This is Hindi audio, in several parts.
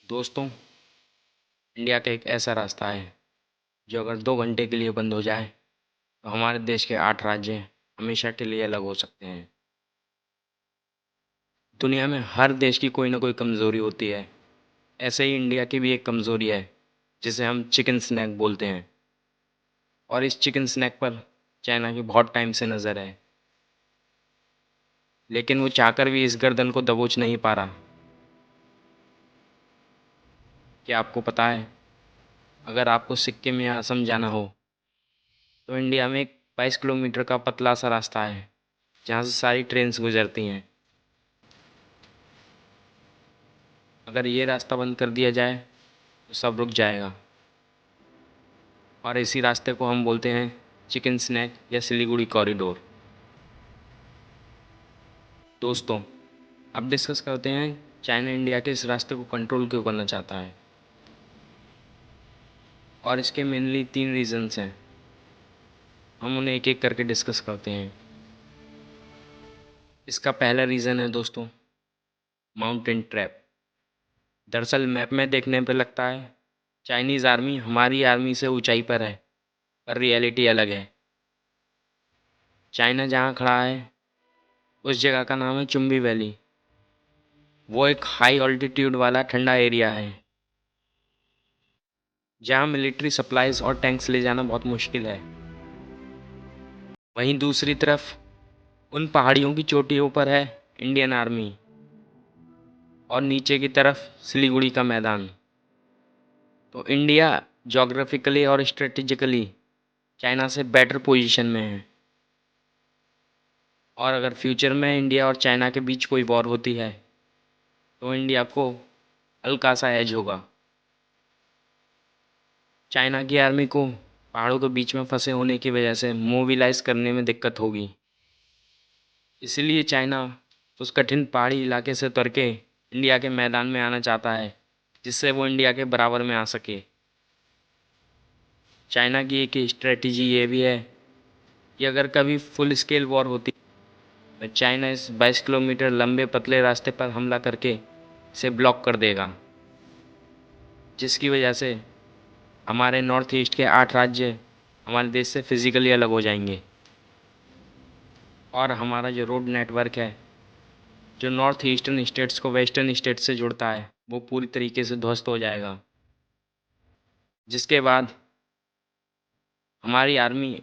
दोस्तों, इंडिया का एक ऐसा रास्ता है जो अगर 2 घंटे के लिए बंद हो जाए तो हमारे देश के 8 राज्य हमेशा के लिए अलग हो सकते हैं। दुनिया में हर देश की कोई ना कोई कमज़ोरी होती है। ऐसे ही इंडिया की भी एक कमज़ोरी है जिसे हम चिकन स्नैक बोलते हैं। और इस चिकन स्नैक पर चाइना की बहुत टाइम से नज़र है, लेकिन वो चाहकर भी इस गर्दन को दबोच नहीं पा रहा। क्या आपको पता है, अगर आपको सिक्किम या असम जाना हो तो इंडिया में एक 22 किलोमीटर का पतला सा रास्ता है जहाँ से सारी ट्रेन्स गुजरती हैं। अगर ये रास्ता बंद कर दिया जाए तो सब रुक जाएगा, और इसी रास्ते को हम बोलते हैं चिकन स्नैक या सिलीगुड़ी कॉरिडोर। दोस्तों, अब डिस्कस करते हैं चाइना इंडिया के इस रास्ते को कंट्रोल क्यों करना चाहता है। और इसके मेनली 3 रीज़न्स हैं। हम उन्हें एक एक करके डिस्कस करते हैं। इसका पहला रीज़न है दोस्तों, माउंटेन ट्रैप। दरअसल मैप में देखने पर लगता है चाइनीज़ आर्मी हमारी आर्मी से ऊंचाई पर है, पर रियलिटी अलग है। चाइना जहाँ खड़ा है उस जगह का नाम है चुम्बी वैली। वो एक हाई ऑल्टीट्यूड वाला ठंडा एरिया है जहाँ मिलिट्री सप्लाईज और टैंक्स ले जाना बहुत मुश्किल है। वहीं दूसरी तरफ उन पहाड़ियों की चोटियों पर है इंडियन आर्मी, और नीचे की तरफ सिलीगुड़ी का मैदान। तो इंडिया जोग्राफिकली और स्ट्रेटेजिकली चाइना से बेटर पोजीशन में है। और अगर फ्यूचर में इंडिया और चाइना के बीच कोई वॉर होती है तो इंडिया को हल्का सा एज होगा। चाइना की आर्मी को पहाड़ों के बीच में फंसे होने की वजह से मोबिलाइज करने में दिक्कत होगी। इसलिए चाइना उस कठिन पहाड़ी इलाके से उतर के इंडिया के मैदान में आना चाहता है, जिससे वो इंडिया के बराबर में आ सके। चाइना की एक स्ट्रेटजी ये भी है कि अगर कभी फुल स्केल वॉर होती तो चाइना इस 22 किलोमीटर लंबे पतले रास्ते पर हमला करके इसे ब्लॉक कर देगा, जिसकी वजह से हमारे नॉर्थ ईस्ट के 8 राज्य हमारे देश से फिज़िकली अलग हो जाएंगे। और हमारा जो रोड नेटवर्क है, जो नॉर्थ ईस्टर्न स्टेट्स को वेस्टर्न स्टेट से जुड़ता है, वो पूरी तरीके से ध्वस्त हो जाएगा। जिसके बाद हमारी आर्मी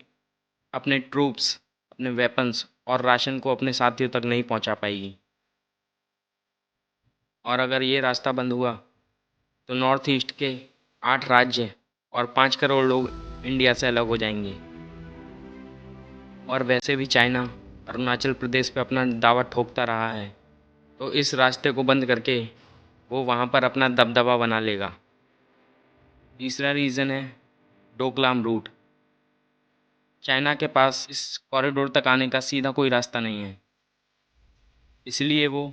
अपने ट्रूप्स, अपने वेपन्स और राशन को अपने साथियों तक नहीं पहुंचा पाएगी। और अगर ये रास्ता बंद हुआ तो नॉर्थ ईस्ट के 8 राज्य और 5 करोड़ लोग इंडिया से अलग हो जाएंगे। और वैसे भी चाइना अरुणाचल प्रदेश पे अपना दावा ठोकता रहा है, तो इस रास्ते को बंद करके वो वहाँ पर अपना दबदबा बना लेगा। तीसरा रीज़न है डोकलाम रूट। चाइना के पास इस कॉरिडोर तक आने का सीधा कोई रास्ता नहीं है, इसलिए वो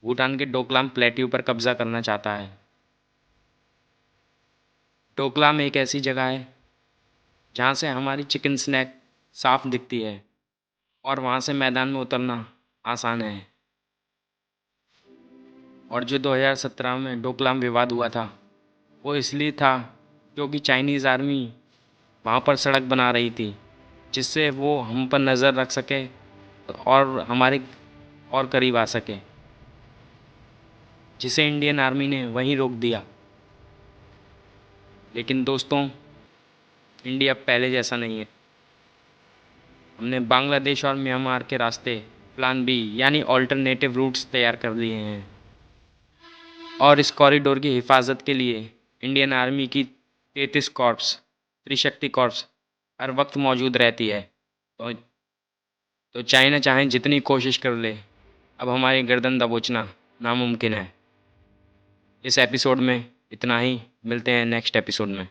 भूटान के डोकलाम प्लेट्यू पर कब्जा करना चाहता है। डोकलाम एक ऐसी जगह है जहाँ से हमारी चिकन स्नैक साफ दिखती है, और वहाँ से मैदान में उतरना आसान है। और जो 2017 में डोकलाम विवाद हुआ था, वो इसलिए था क्योंकि चाइनीज़ आर्मी वहाँ पर सड़क बना रही थी, जिससे वो हम पर नज़र रख सके और हमारे और करीब आ सके, जिसे इंडियन आर्मी ने वहीं रोक दिया। लेकिन दोस्तों, इंडिया पहले जैसा नहीं है। हमने बांग्लादेश और म्यांमार के रास्ते प्लान बी यानी ऑल्टरनेटिव रूट्स तैयार कर दिए हैं। और इस कॉरिडोर की हिफाजत के लिए इंडियन आर्मी की 33 कॉर्प्स, त्रिशक्ति कॉर्प्स हर वक्त मौजूद रहती है। तो चाइना चाहे जितनी कोशिश कर ले, अब हमारी गर्दन दबोचना नामुमकिन है। इस एपिसोड में इतना ही। मिलते हैं नेक्स्ट एपिसोड में।